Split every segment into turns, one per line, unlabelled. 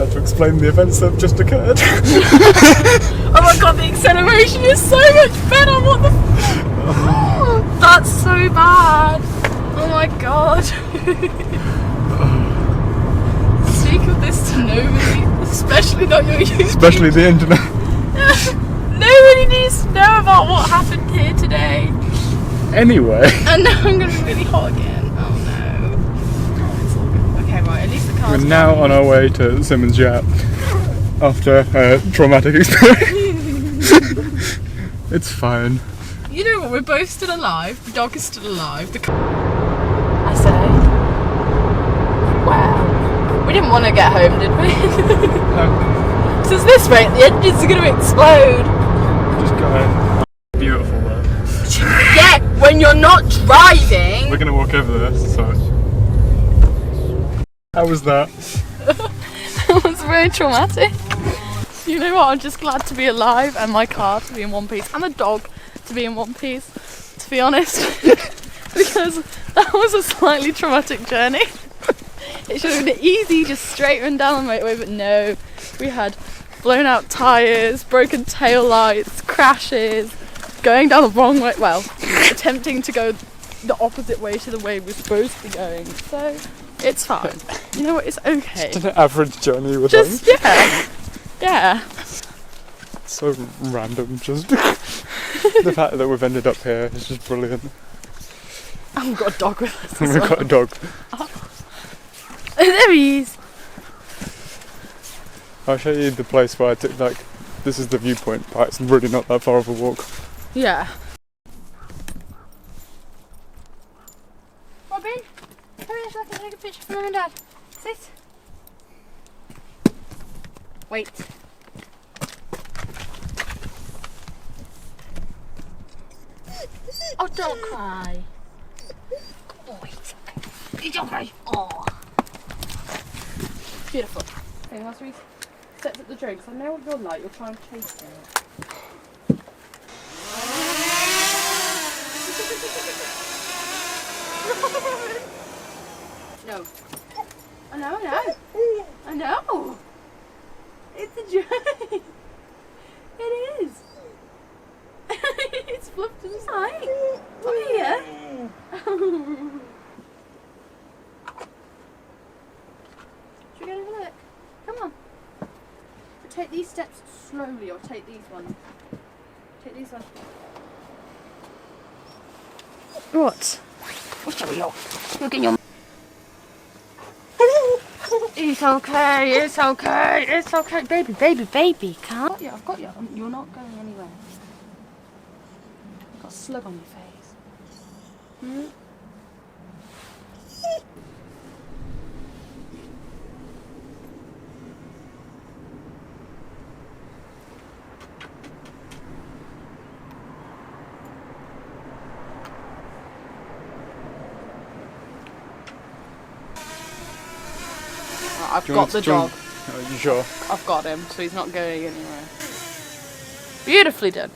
had to explain the events that have just occurred.
Oh my god, the acceleration is so much better. What the That's so bad. Oh my god. Speak of this to nobody, especially not your YouTube.
Especially the internet.
Nobody needs to know about what happened here today.
Anyway.
And now I'm going to be really hot again. Oh no. Oh, it's all good. Okay, right, at least the car's
We're now on our way to Simmons Yacht after a traumatic experience. It's fine.
You know what? We're both still alive. The dog is still alive. I say. Wow. We didn't want to get home, did we?
No.
So it's this rate, the engines are going to explode.
Just going. Beautiful though.
Yeah, when you're not driving.
We're gonna walk over there, so. How was that?
That was very traumatic. You know what? I'm just glad to be alive and my car to be in one piece and the dog to be in one piece, to be honest. Because that was a slightly traumatic journey. It should have been easy, just straight run down the motorway, but no. We had blown out tyres, broken tail lights, crashes, going down the wrong way, well, attempting to go the opposite way to the way we're supposed to be going. So, it's fine. You know what, it's okay.
Just an average journey with
Just, yeah.
So random, just. The fact that we've ended up here is just brilliant.
And we've got a dog with us as
We've
well.
got a dog.
Oh. There he is.
I'll show you the place where I took, like, this is the viewpoint, but it's really not that far of a walk.
Yeah. Robin, come here so I can take a picture for Mum and Dad. Sit. Wait. Oh, don't cry. Oh, wait. Don't cry. Oh. Beautiful. Okay, once we set up the drone, because I know what you're like, you're trying to chase it. No. I know. I know. It's a joke. It is. It's fluffed inside. Come here. Should we go and have a look? Come on. Take these steps slowly, or take these ones. Take these ones. What? What shall we look? Look in your. It's okay, it's okay, it's okay. Baby, calm. I've got you. You're not going anywhere. You've got a slug on your face. Hmm? I've got the dog.
Are you sure?
I've got him, so he's not going anywhere. Beautifully done.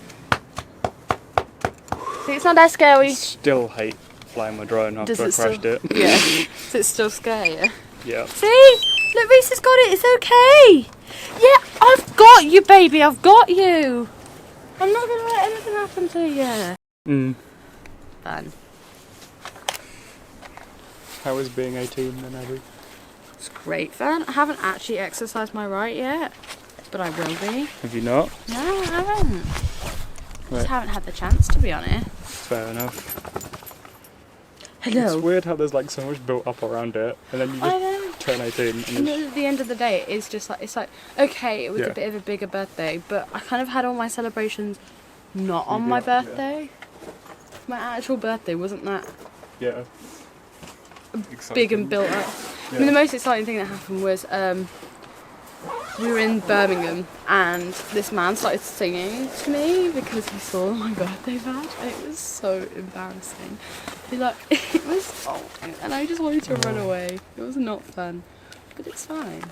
See, it's not that scary.
Still hate flying my drone after I crashed it.
Yeah. Does it still scare you?
Yeah.
See? Look, Reese has got it. It's okay. Yeah, I've got you, baby. I've got you. I'm not going to let anything happen to you. Fun.
How is being 18 then, Abby?
It's great fun. I haven't actually exercised my right yet, but I will be.
Have you not?
No, I haven't.
Right.
Just haven't had the chance, to be honest.
Fair enough.
Hello.
It's weird how there's like so much built up around it, and then you just turn 18.
And at the end of the day, it's just like, it's like, okay, it was a bit of a bigger birthday, but I kind of had all my celebrations not on my birthday. My actual birthday wasn't that big and built up. I mean, the most exciting thing that happened was we were in Birmingham and this man started singing to me because he saw my birthday badge. It was so embarrassing. It was old and I just wanted to run away. It was not fun, but it's fine.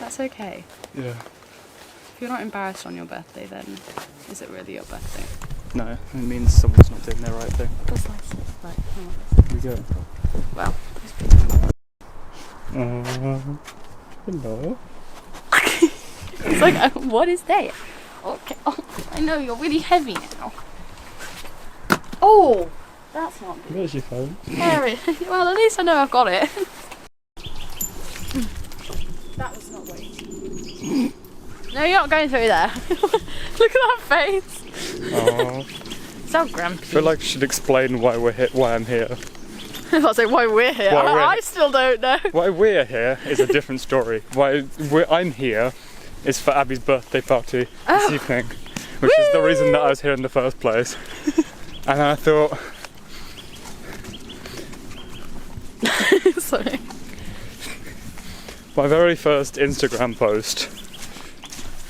That's okay.
Yeah.
If you're not embarrassed on your birthday, then is it really your birthday?
No, it means someone's not doing their right thing.
Precisely. Right.
Here we go.
Well,
Hello.
It's like, what is that? Okay. Oh, I know you're really heavy now. Oh, that's not good.
Where's your phone?
There it. Well, at least I know I've got it. That was not weight. No, you're not going through there. Look at that face.
Oh.
So grumpy.
I feel like you should explain why we're here, why I'm here.
I was like, why we're here? I still don't know.
Why we're here is a different story. I'm here is for Abby's birthday party this evening, which is the reason that I was here in the first place. And I thought,
Sorry.
my very first Instagram post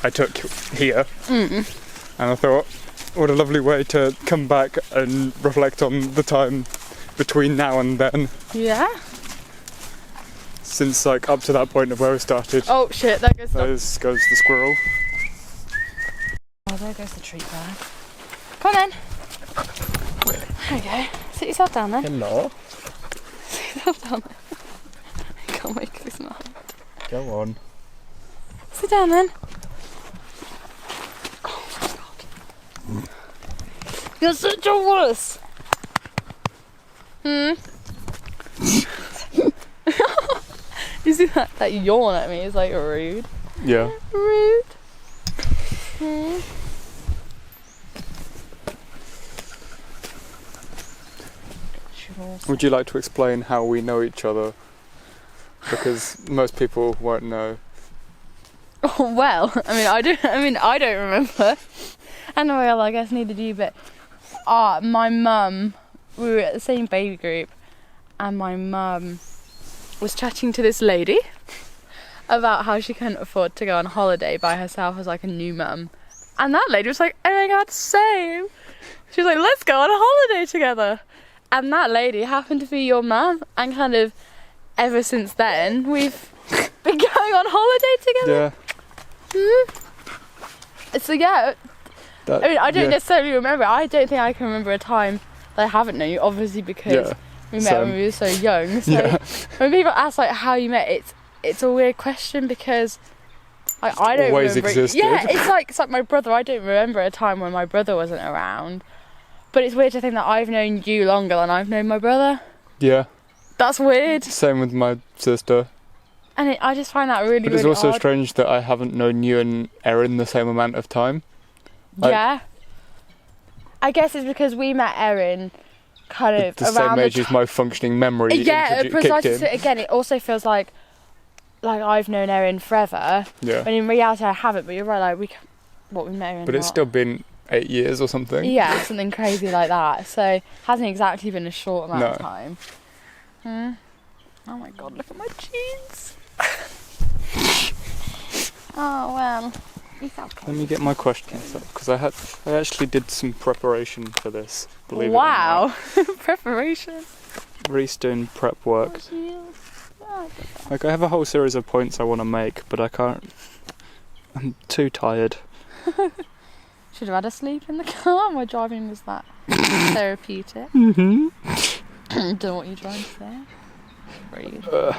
I took here, and I thought, what a lovely way to come back and reflect on the time between now and then,
Yeah.
since like up to that point of where we started.
Oh shit, there goes the...
There goes the squirrel.
Oh, there goes the treat bag. Come on then. There you go. Sit yourself down then.
Hello.
Sit yourself down then. I can't make this mad.
Go on.
Sit down then. Oh my god. You're such a wuss. You see that yawn at me is like rude.
Yeah.
Rude.
Would you like to explain how we know each other? Because most people won't know.
Oh, well, I don't remember. And well, I guess neither do you, but my mum, we were at the same baby group, and my mum was chatting to this lady about how she couldn't afford to go on holiday by herself as like a new mum. And that lady was like, oh my god, same. She was like, let's go on a holiday together. And that lady happened to be your mum, and kind of ever since then we've been going on holiday together.
Yeah.
So yeah, I don't necessarily remember. I don't think I can remember a time that I haven't known you, obviously because we met when we were so young. So when people ask like how you met, it's a weird question because I don't
always
remember.
Existed.
Yeah, it's like my brother. I don't remember a time when my brother wasn't around. But it's weird to think that I've known you longer than I've known my brother.
Yeah.
That's weird.
Same with my sister.
And I just find that really,
But it's
really
also
odd.
strange that I haven't known you and Erin the same amount of time.
Yeah. I guess it's because we met Erin kind of
The
around
same age as my functioning memory
Yeah, precisely.
kicked
So
in.
again, it also feels like I've known Erin forever.
Yeah.
When in reality I haven't, but you're right, like we met Erin.
But it's still been 8 years or something.
Yeah, something crazy like that. So hasn't exactly been a short amount of time. Oh my god, look at my jeans. Oh well, it's okay.
Let me get my questions up because I actually did some preparation for this. Believe
Wow, preparation.
it or not. Reece doing prep work.
Oh,
Like I have a whole series of points I want to make, but I can't. I'm too tired.
should have had a sleep in the car. My driving was that therapeutic.
Mm-hmm.
Don't know what you're trying to say. Rude.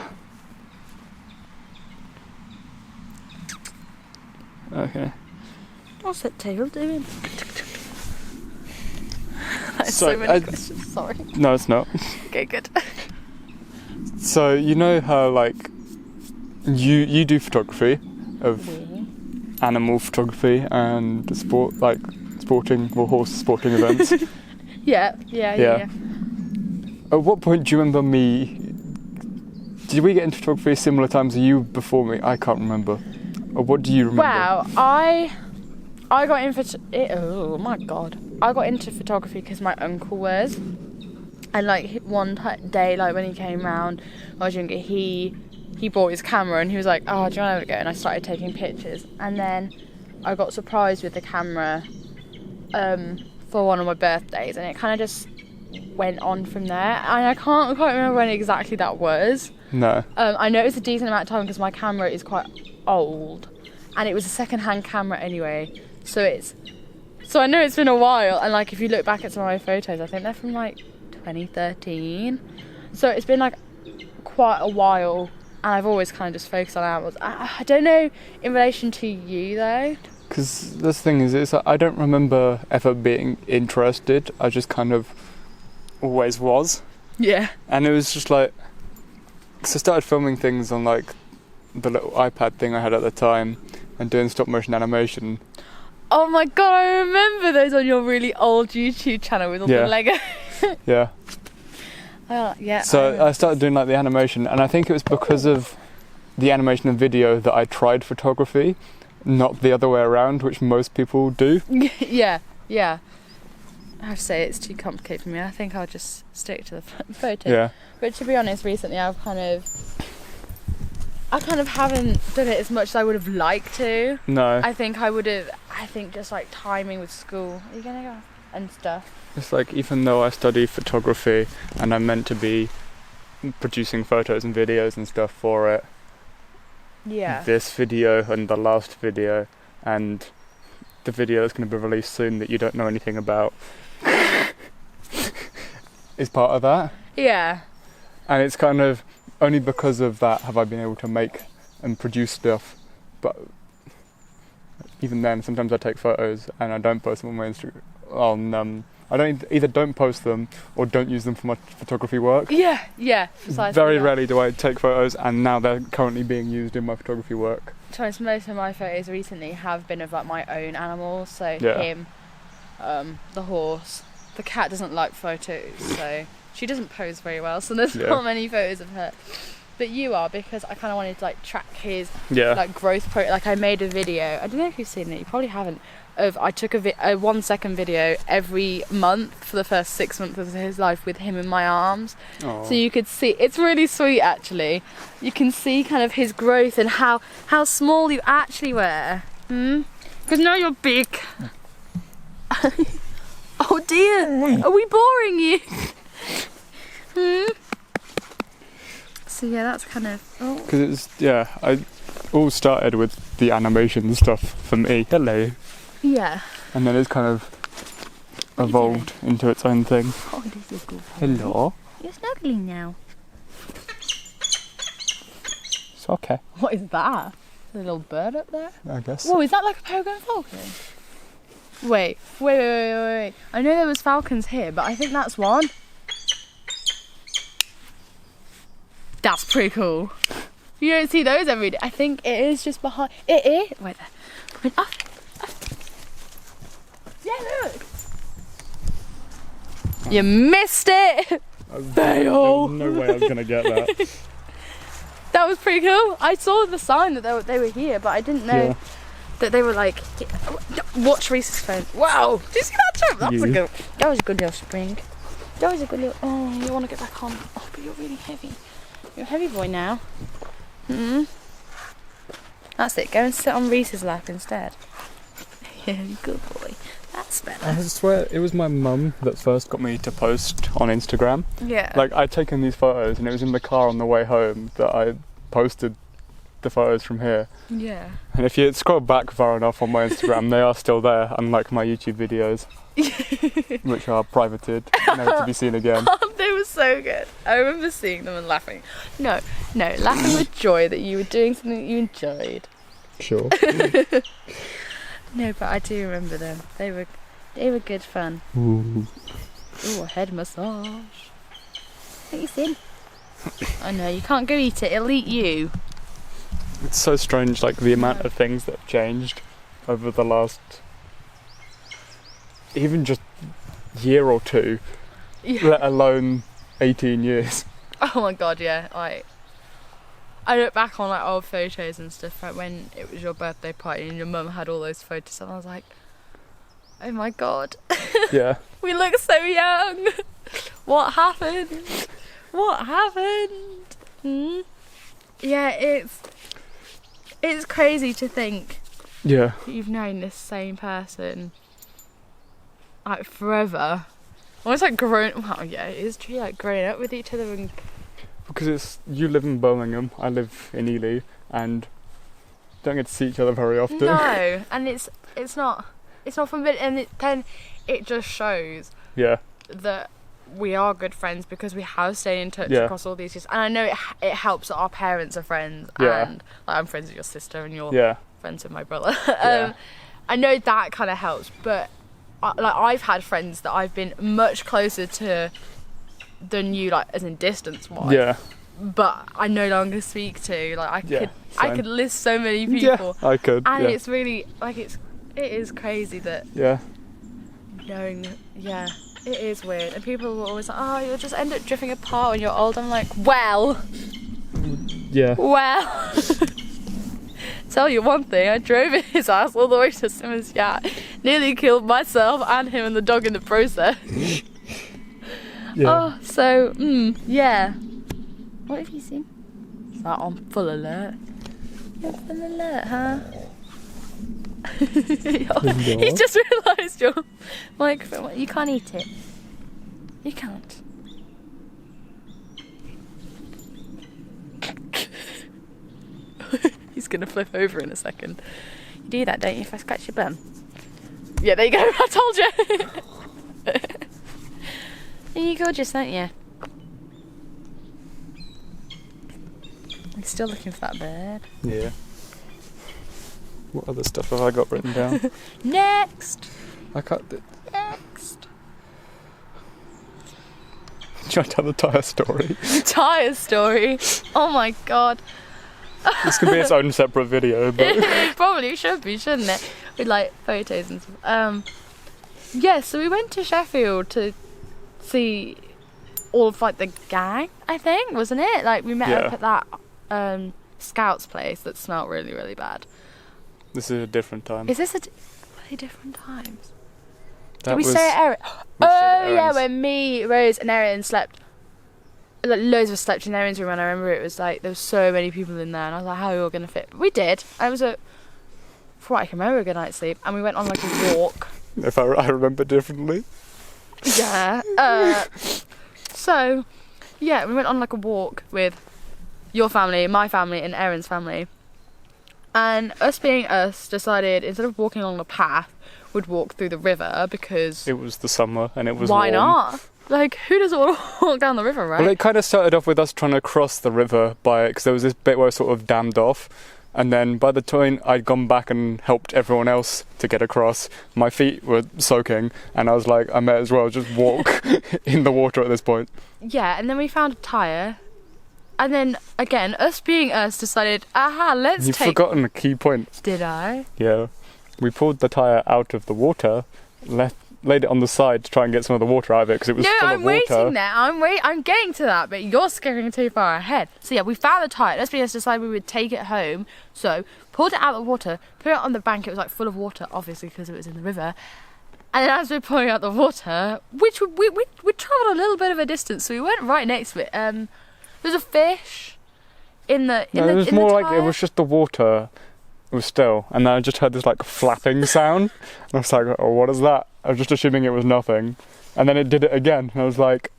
Okay.
What's that tail doing? That's
So,
so many questions, sorry.
No, it's not.
Okay, good.
So you know how like you do photography of animal photography and sporting horse sporting events.
Yeah.
At what point do you remember me? Did we get into photography similar times as you before me? I can't remember. Or what do you remember?
Wow, I got into oh my god, I got into photography because my uncle was, and like one day, like when he came round, when I was younger, he brought his camera and he was like, oh, do you want to have a go? And I started taking pictures, and then I got surprised with the camera for one of my birthdays, and it kind of just went on from there, and I can't quite remember when exactly that was.
No.
I know it's a decent amount of time because my camera is quite old, and it was a second-hand camera anyway, so I know it's been a while, and like if you look back at some of my photos, I think they're from like 2013, so it's been like quite a while, and I've always kind of just focused on animals. I don't know in relation to you though.
Because this thing is, I don't remember ever being interested. I just kind of always was.
Yeah.
And it was just like, so I started filming things on like the little iPad thing I had at the time and doing stop motion animation.
Oh my god, I remember those on your really old YouTube channel with all the Lego.
Yeah.
Yeah.
So I started doing like the animation, and I think it was because of the animation and video that I tried photography, not the other way around, which most people do.
Yeah. I have to say it's too complicated for me. I think I'll just stick to the photo.
Yeah.
But to be honest, recently I kind of haven't done it as much as I would have liked to.
No.
I think just like timing with school. Are you gonna go? And stuff.
It's like, even though I study photography and I'm meant to be producing photos and videos and stuff for it,
Yeah.
this video and the last video and the video that's going to be released soon that you don't know anything about is part of that.
Yeah.
And it's kind of only because of that have I been able to make and produce stuff. But even then, sometimes I take photos and I don't post them on my Instagram. I don't post them or don't use them for my photography work.
Yeah, precisely.
Very rarely do I take photos, and now they're currently being used in my photography work.
To be honest, most of my photos recently have been of like my own animals. So
Yeah.
him, the horse. The cat doesn't like photos, so she doesn't pose very well. So there's not many photos of her. But you are, because I kind of wanted to like track his like growth like I made a video. I don't know if you've seen it. You probably haven't. I took a 1 second video every month for the first 6 months of his life with him in my arms.
Aww.
So you could see, it's really sweet actually. You can see kind of his growth and how small you actually were. Because now you're big. Oh dear, are we boring you? So yeah, that's kind of.
Because I all started with the animation stuff for me. Hello.
Yeah.
And then it's kind of evolved into its own thing.
Oh, this is good.
Hello.
You're snuggling now.
It's okay,
What is that? A little bird up there?
I guess.
Whoa, is that like a peregrine falcon? Wait. I know there was falcons here, but I think that's one. That's pretty cool. You don't see those every day. I think it is just behind. It is. Wait there. Come in. Up. Yeah, look. You missed it. Fail.
No way I was gonna get that.
That was pretty cool. I saw the sign that they were here, but I didn't know that they were like. Watch Reese's phone. Wow! Did you see that jump? That was a good little spring. That was a good little. Oh, you want to get back on? Oh, but you're really heavy. You're a heavy boy now. That's it. Go and sit on Reese's lap instead. Yeah, good boy. That's better.
I swear it was my mum that first got me to post on Instagram.
Yeah.
Like, I'd taken these photos and it was in the car on the way home that I posted the photos from here.
Yeah.
And if you scroll back far enough on my Instagram, they are still there, unlike my YouTube videos, which are privated, never to be seen again.
They were so good. I remember seeing them and laughing. No, laughing with joy that you were doing something that you enjoyed.
Sure.
No, but I do remember them. They were good fun.
Ooh.
Ooh, a head massage. What are you saying? I know, you can't go eat it, it'll eat you.
It's so strange, like the amount of things that have changed over the last, even just year or two, let alone 18 years.
Oh my god, yeah. I look back on like old photos and stuff, like when it was your birthday party and your mum had all those photos, and I was like, oh my god.
Yeah.
We look so young. What happened? Yeah, it's crazy to think
Yeah.
you've known this same person like forever. Almost like well, yeah, it is true, like growing up with each other and.
Because you live in Birmingham, I live in Ely, and don't get to see each other very often.
No, and it's not fun, but then it just shows
Yeah.
that we are good friends because we have stayed in touch
Yeah.
across all these years. And I know it helps that our parents are friends.
Yeah.
And like, I'm friends with your sister and you're
Yeah.
friends with my brother.
Yeah.
I know that kind of helps, but I've had friends that I've been much closer to than you, like as in distance wise.
Yeah.
But I no longer speak to. Like I
same.
could list so many
Yeah.
people.
I could.
And
Yeah.
it's really like it is crazy that
Yeah.
knowing. Yeah, it is weird. And people were always like, "Oh, you'll just end up drifting apart when you're old." I'm like, well. Tell you one thing, I drove his ass all the way to Simmons Yacht, nearly killed myself and him and the dog in the process.
Yeah.
Oh, so, yeah. What have you seen? Is that on full alert? You're full alert, huh? He's just realised your microphone. You can't eat it. You can't. He's gonna flip over in a second. You do that, don't you, if I scratch your bum? Yeah, there you go, I told you! You're gorgeous, aren't you? I'm still looking for that bird.
Yeah. What other stuff have I got written down?
Next!
I can't.
Next!
Try to tell the tyre story.
Tyre story. Oh my god.
This could be its own separate video, but
It probably should be, shouldn't it? With like photos and stuff. Yeah, so we went to Sheffield to see all of like the gang, I think, wasn't it? Like we met up at that Scouts place that smelled really, really bad.
this is a different time.
Is this are they different times?
That
Did we
was-
stay at Erin?
we stayed
Oh
at
yeah,
Erin's.
when me, Rose and Erin slept. Like loads of us slept in Erin's room, and I remember it was like there was so many people in there, and I was like, how are we all gonna fit? But we did. I was for what I can remember, a good night's sleep, and we went on like a walk.
If I remember differently.
Yeah. So, yeah, we went on like a walk with your family, my family, and Erin's family. And us being us, decided instead of walking along the path, we'd walk through the river because
It was the summer and it was
why
warm.
not? Like, who doesn't want to walk down the river, right?
Well, it kind of started off with us trying to cross the river because there was this bit where it sort of dammed off. And then by the time I'd gone back and helped everyone else to get across, my feet were soaking, and I was like, I may as well just walk in the water at this point.
Yeah, and then we found a tyre. And then, again, us being us, decided, let's
You've
take...
forgotten a key point.
Did I?
Yeah. We pulled the tyre out of the water, laid it on the side to try and get some of the water out of it because it was
No,
full
I'm
of water.
waiting there. I'm getting to that, but you're scaring too far ahead. So yeah, we found the tyre. Let's be honest, decided we would take it home. So pulled it out of the water, put it on the bank. It was like full of water, obviously because it was in the river. And then as we were pulling out the water, which we travelled a little bit of a distance, so we went right next to it. There was a fish in the
No, it was more like it
tyre.
was just the water. It was still, and then I just heard this like flapping sound. And I was like, "Oh, what is that?" I was just assuming it was nothing, and then it did it again. And I was like,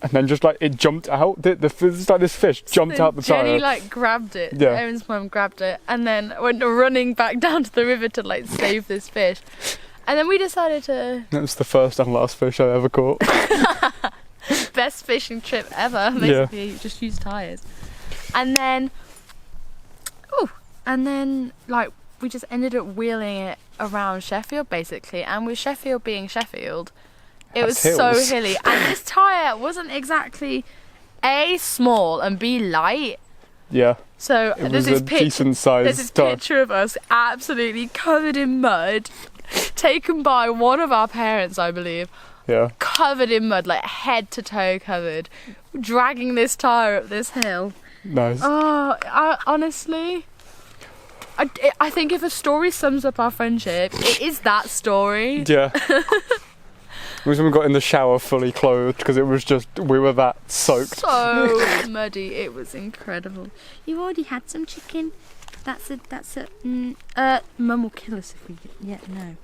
and then just like it jumped out. It's like this fish jumped
Then
out the
Jenny
tyre.
like grabbed it.
Yeah.
Erin's mum grabbed it and then went running back down to the river to like save this fish. And then we decided to
That was the first and last fish I ever caught.
best fishing trip ever.
Yeah.
Basically, you just use tyres. And then like we just ended up wheeling it around Sheffield basically. And with Sheffield being Sheffield, it was
Has
so
hills.
hilly. And this tyre wasn't exactly A, small, and B, light.
Yeah,
So
it
there's
was
this
a
picture.
decent
There's this
sized tyre.
picture of us absolutely covered in mud, taken by one of our parents, I believe,
Yeah,
covered in mud, like head to toe covered, dragging this tyre up this hill.
nice.
Oh, honestly, I think if a story sums up our friendship, it is that story.
Yeah. It was when we got in the shower fully clothed because it was just we were that soaked.
So muddy, it was incredible. You already had some chicken. That's a. Mum will kill us if we get. Yeah, no.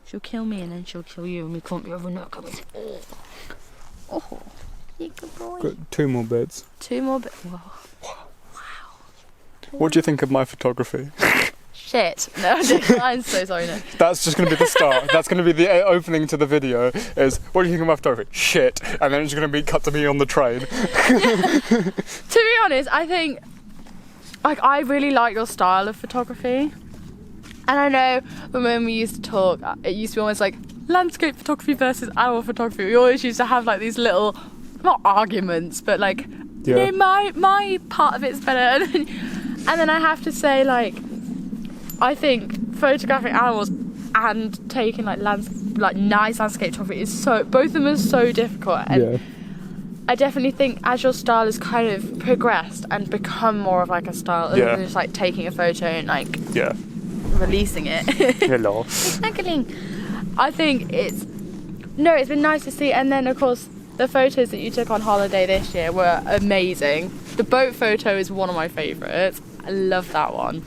She'll kill me and then she'll kill you and we can't be overnight. Oh, you good boy.
Got 2 more bits.
2 more bits. Whoa.
What do you think of my photography?
shit. No, I'm so sorry, no.
That's just going to be the start. That's going to be the opening to the video. Is what do you think of my photography? Shit, and then it's going to be cut to me on the train.
To be honest, I think like I really like your style of photography. And I know when we used to talk, it used to be almost like landscape photography versus animal photography. We always used to have like these little, not arguments, but like, you know, my part of it's better. And then I have to say, like, I think photographing animals and taking like nice landscape photography is both of them are so difficult. And I definitely think as your style has kind of progressed and become more of like a style, other than just like taking a photo and like releasing it.
Hello.
Snuggling. I think it's been nice to see. And then of course the photos that you took on holiday this year were amazing. The boat photo is one of my favourites. I love that one.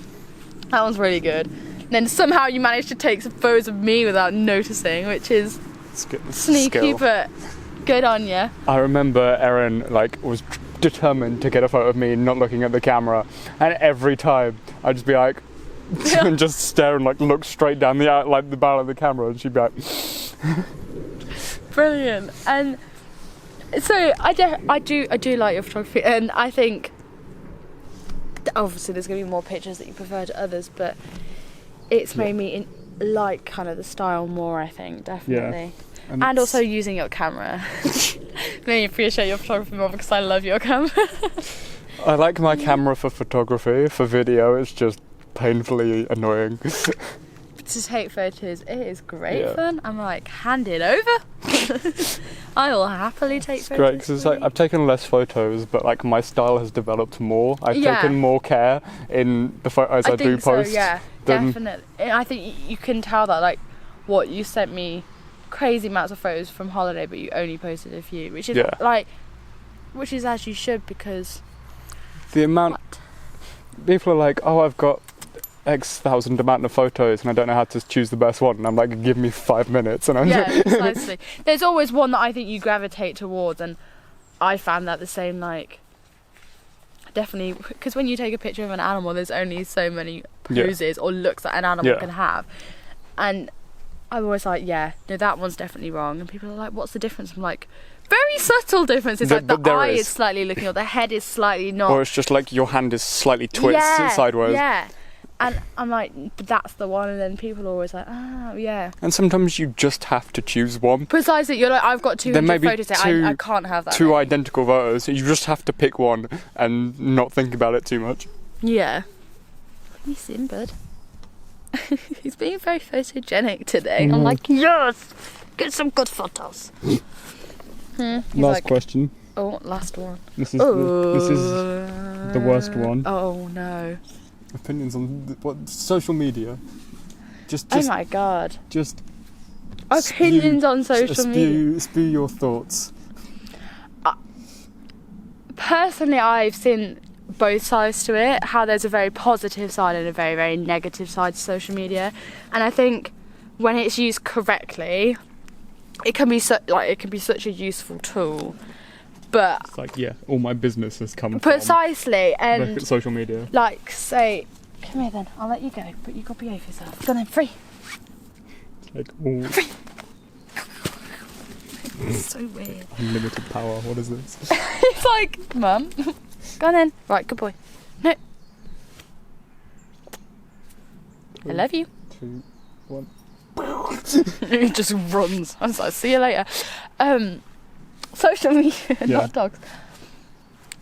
That one's really good. And then somehow you managed to take some photos of me without noticing, which is sneaky, but good on you.
I remember Erin was determined to get a photo of me not looking at the camera, and every time I'd just be like, and just stare and look straight down the barrel of the camera, and she'd be like,
brilliant. And so I do like your photography, and I think obviously there's going to be more pictures that you prefer to others, but it's made me like kind of the style more, I think, definitely. And also using your camera. Made me appreciate your photography more because I love your camera.
I like my camera for photography. For video, it's just painfully annoying.
To take photos, it is great fun. I'm like, hand it over. I will happily take photos.
Great, because it's like I've taken less photos, but like my style has developed more. I've taken more care in the photos I do post.
Yeah, definitely. I think you can tell that, like, what you sent me crazy amounts of photos from holiday, but you only posted a few, which is which is as you should, because
the amount people are like, oh, I've got X thousand amount of photos and I don't know how to choose the best one, and I'm like, give me 5 minutes, and I'm
precisely. There's always one that I think you gravitate towards, and I found that the same, like, definitely, because when you take a picture of an animal, there's only so many poses or looks that an animal can have, and I'm always like, no, that one's definitely wrong, and people are like, what's the difference? I'm like, very subtle differences, like the eye is slightly looking, or the head is slightly not,
or it's just like your hand is slightly twisted sideways.
And I'm like, but that's the one, and then people are always like, and
sometimes you just have to choose one.
Precisely, you're like, I've got 200 photos there, I can't have that.
Two identical photos, you just have to pick one and not think about it too much.
Yeah. What are you seeing, bud? He's being very photogenic today. I'm like, yes, get some good photos.
Last question.
Oh, last one.
This is the worst one.
Oh no.
Opinions on social media. Just
oh my god.
Just
opinions on social media.
Spew your thoughts.
Personally, I've seen both sides to it. How there's a very positive side and a very, very negative side to social media, and I think when it's used correctly, it can be such a useful tool. But
it's like, all my business has come
precisely, and
social media.
Like, say, come here then, I'll let you go, but you got to behave yourself. Go on then, free.
It's like,
free. It's so weird.
Unlimited power. What is this?
It's like, Mum, go on then. Right, good boy. No. I love you.
2, 1.
He just runs. I was like, see you later. Social media, not dogs.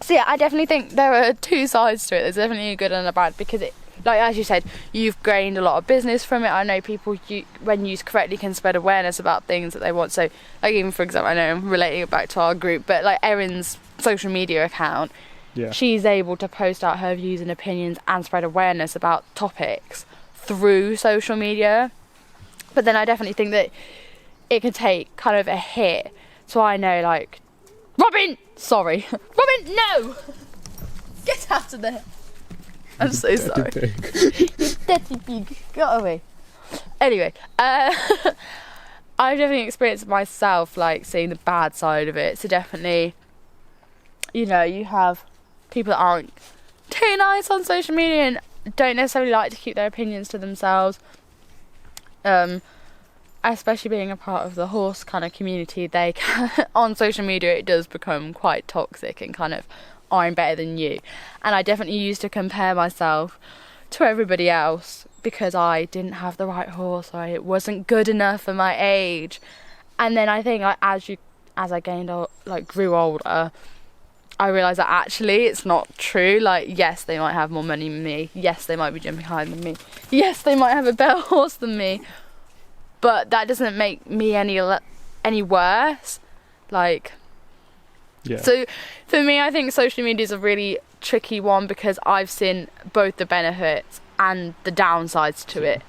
So I definitely think there are two sides to it. There's definitely a good and a bad, because it, like as you said, you've gained a lot of business from it. I know people, when used correctly, can spread awareness about things that they want. So, like, even for example, I know I'm relating it back to our group, but like Erin's social media account, she's able to post out her views and opinions and spread awareness about topics through social media. But then I definitely think that it can take kind of a hit. So I know, like, Robin, no, get out of there. I'm so sorry. You dirty pig, get away. Anyway, I've definitely experienced myself, like, seeing the bad side of it. So definitely, you know, you have people that aren't too nice on social media, and don't necessarily like to keep their opinions to themselves. Especially being a part of the horse kind of community, they can, on social media it does become quite toxic and kind of, I'm better than you. And I definitely used to compare myself to everybody else because I didn't have the right horse or it wasn't good enough for my age. And then I think as I grew older, I realised that actually it's not true. Like, yes, they might have more money than me. Yes, they might be jumping higher than me. Yes, they might have a better horse than me. But that doesn't make me any worse. Like,
Yeah.
so for me, I think social media is a really tricky one because I've seen both the benefits and the downsides to it.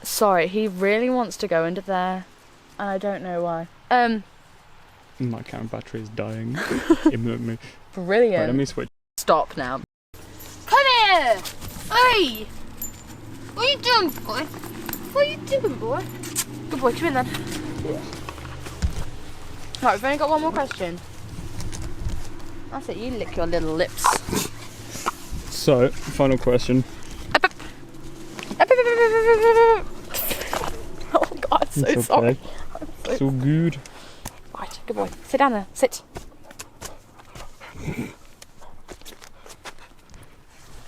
Sorry, he really wants to go into there, and I don't know why.
My camera battery is dying imminently.
Brilliant.
Right, let me switch.
Stop now. Come here! Hey! What are you doing, boy? What are you doing, boy? Good boy, come in then. Right, we've only got one more question. That's it, you lick your little lips.
So, final question.
Oh god, I'm so
It's
sorry.
okay. It's all good.
Right, good boy. Sit down there, sit.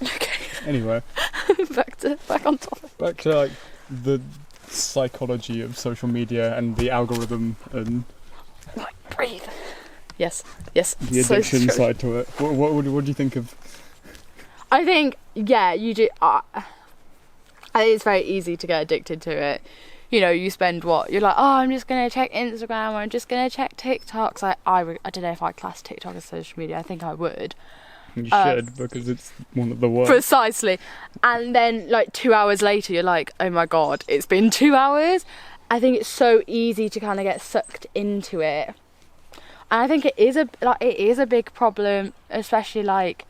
Okay,
Anyway,
back on topic.
back to like the psychology of social media and the algorithm and
Right, breathe. Yes, yes.
the
so
addiction
true.
side to it. What do you think of?
I think, yeah, you do. I think it's very easy to get addicted to it. You know, you spend you're like, oh, I'm just going to check Instagram or I'm just going to check TikTok. So I don't know if I class TikTok as social media. I think I would.
You should, because it's one of the worst.
Precisely. And then, like, 2 hours later, you're like, oh my God, it's been 2 hours. I think it's so easy to kind of get sucked into it. And I think it is a big problem, especially, like,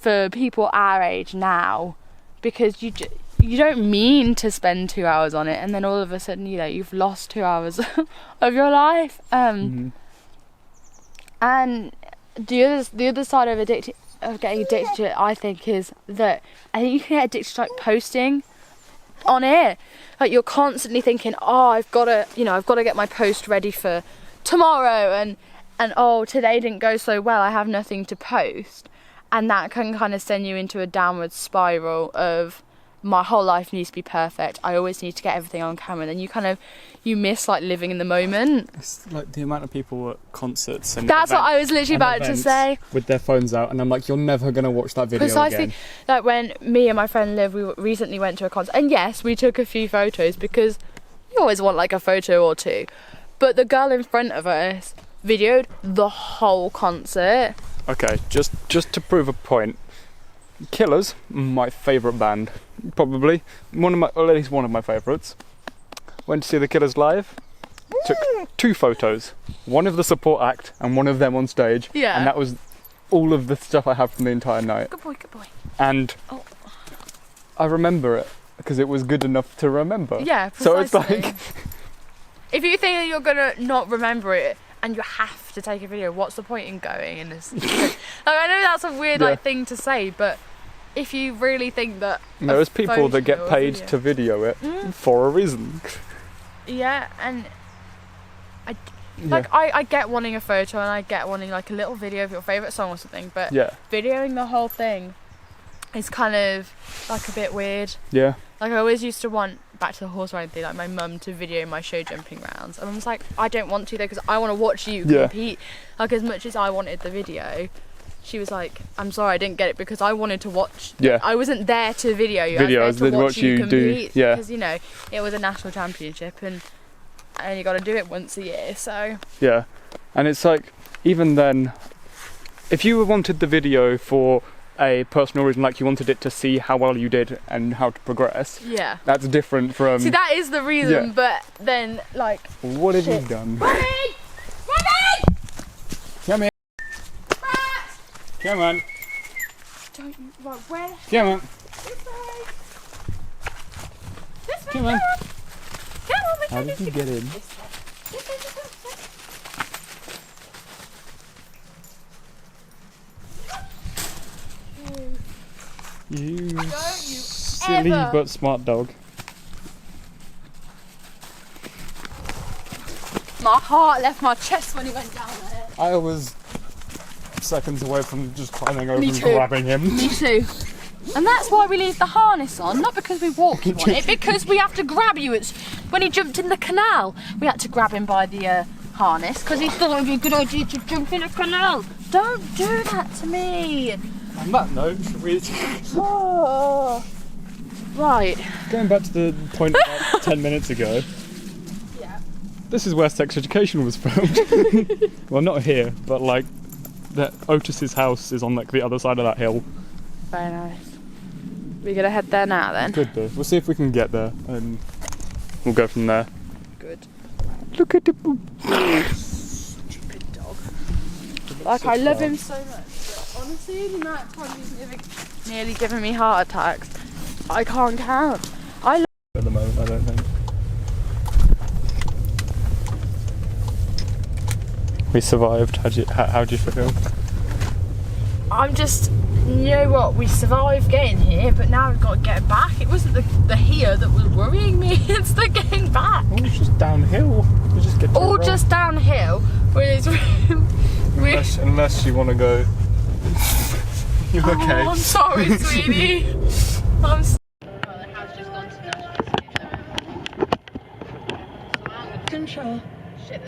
for people our age now, because you don't mean to spend 2 hours on it, and then all of a sudden, you know, you've lost 2 hours of your life. And the other side of getting addicted to it, I think, is that I think you can get addicted to, like, posting on it. Like, you're constantly thinking, oh, I've got to get my post ready for tomorrow, and oh, today didn't go so well, I have nothing to post. And that can kind of send you into a downward spiral of, my whole life needs to be perfect, I always need to get everything on camera. Then you miss, like, living in the moment.
It's like the amount of people at concerts and
That's what I was literally about to say.
With their phones out, and I'm like, you're never gonna watch that video
Precisely.
again.
Like, when me and my friend Liv, we recently went to a concert, and yes, we took a few photos because you always want, like, a photo or two. But the girl in front of us videoed the whole concert.
Okay, just to prove a point, Killers, my favourite band, probably at least one of my favourites. Went to see the Killers live. Took 2 photos, one of the support act and one of them on stage.
Yeah.
And that was all of the stuff I had from the entire night.
Good boy, good boy.
And I remember it because it was good enough to remember.
Yeah,
So
precisely.
it's like,
if you think that you're gonna not remember it and you have to take a video, what's the point in going in this? Like, I know that's a weird thing to say, but if you really think that
there's people that get
photo or
paid
video-
to video it for a reason.
Yeah, and I get wanting a photo and I get wanting, like, a little video of your favourite song or something, but
Yeah.
videoing the whole thing is kind of, like, a bit weird.
Yeah.
Like, I always used to want, back to the horse riding thing, like, my mum to video my show jumping rounds, and I was like, I don't want to though, because I want to watch you compete. Like, as much as I wanted the video, she was like, I'm sorry, I didn't get it because I wanted to watch.
Yeah.
I wasn't there to video you.
Video,
I
I
was there
did
to watch
watch you do-
compete.
yeah.
Because, you know, it was a national championship and you got to do it once a year. So
Yeah. And it's like, even then, if you wanted the video for a personal reason, like you wanted it to see how well you did and how to progress,
yeah.
that's different from,
See, that is the reason,
yeah.
but then, like,
what have you
shit.
done?
Running!
Come here. Come on.
Don't you, right, where?
Come on.
This way. This way.
Come on.
Come on, we
How
can
did you get in?
This way. This way, this way, this way.
You
Don't you
silly
ever.
but smart dog.
My heart left my chest when he went down there.
I was seconds away from just climbing over
Me
and
too.
grabbing him.
Me too. And that's why we leave the harness on, not because we walk you on it, because we have to grab you. It's when he jumped in the canal, we had to grab him by the harness because he thought it would be a good idea to jump in a canal. Don't do that to me.
On that note, should we...
Oh. Right.
Going back to the point about 10 minutes ago,
Yeah.
this is where Sex Education was filmed. Well, not here, but like Otis's house is on like the other side of that hill.
Very nice. We're gonna head there now then.
Could be. We'll see if we can get there and we'll go from there.
Good.
Look at the boop.
Stupid dog. Like I love him so much, but honestly, the amount of time he's nearly giving me heart attacks, I can't count. I love
At the moment, I don't think. We survived. How do you feel?
I'm just, you know what, we survived getting here, but now we've got to get back. It wasn't the here that was worrying me, it's the getting back.
Oh, it's just downhill. You just get to
All
a road.
just downhill, but it's
Unless you want to go. You okay?
Oh, I'm sorry, sweetie. I'm sorry. The house just gone to national. Control. Shit.